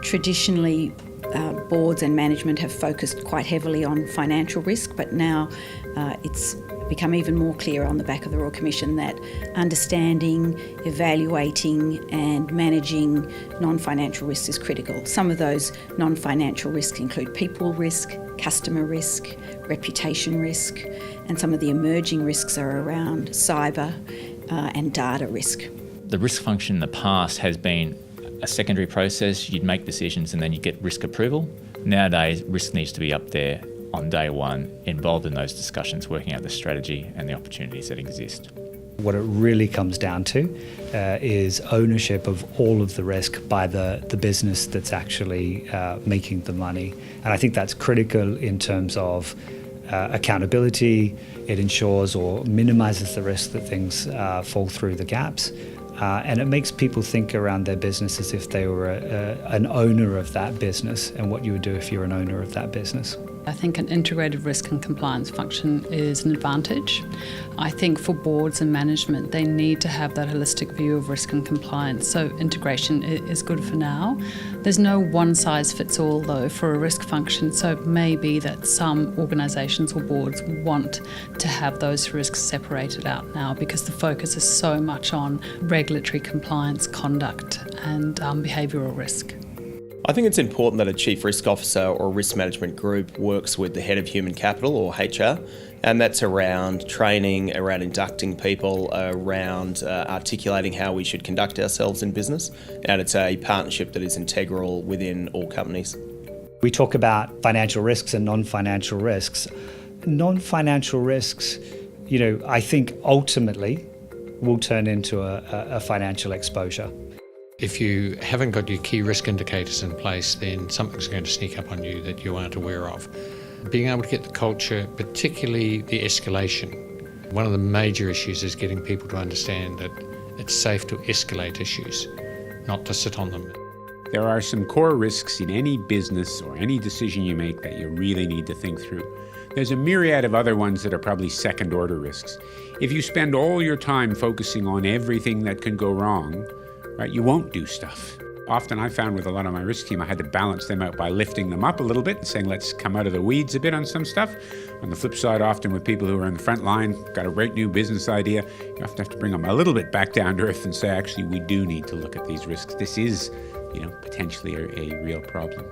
Traditionally, boards and management have focused quite heavily on financial risk, but now it's become even more clear on the back of the Royal Commission that understanding, evaluating and managing non-financial risks is critical. Some of those non-financial risks include people risk, customer risk, reputation risk, and some of the emerging risks are around cyber and data risk. The risk function in the past has been a secondary process. You'd make decisions and then you get risk approval. Nowadays, risk needs to be up there on day one, involved in those discussions, working out the strategy and the opportunities that exist. What it really comes down to is ownership of all of the risk by the business that's actually making the money. And I think that's critical in terms of accountability. It ensures or minimises the risk that things fall through the gaps. And it makes people think around their business as if they were an owner of that business and what you would do if you're an owner of that business. I think an integrated risk and compliance function is an advantage. I think for boards and management, they need to have that holistic view of risk and compliance. So integration is good for now. There's no one size fits all though for a risk function. So it may be that some organisations or boards want to have those risks separated out now because the focus is so much on regulatory compliance, conduct and behavioural risk. I think it's important that a Chief Risk Officer or risk management group works with the Head of Human Capital or HR, and that's around training, around inducting people, around articulating how we should conduct ourselves in business, and it's a partnership that is integral within all companies. We talk about financial risks and non-financial risks. Non-financial risks, I think ultimately will turn into a financial exposure. If you haven't got your key risk indicators in place, then something's going to sneak up on you that you aren't aware of. Being able to get the culture, particularly the escalation. One of the major issues is getting people to understand that it's safe to escalate issues, not to sit on them. There are some core risks in any business or any decision you make that you really need to think through. There's a myriad of other ones that are probably second-order risks. If you spend all your time focusing on everything that can go wrong, right, you won't do stuff. Often I found with a lot of my risk team, I had to balance them out by lifting them up a little bit and saying, let's come out of the weeds a bit on some stuff. On the flip side, often with people who are in the front line, got a great new business idea, you often have to bring them a little bit back down to earth and say, actually, we do need to look at these risks. This is, potentially a real problem.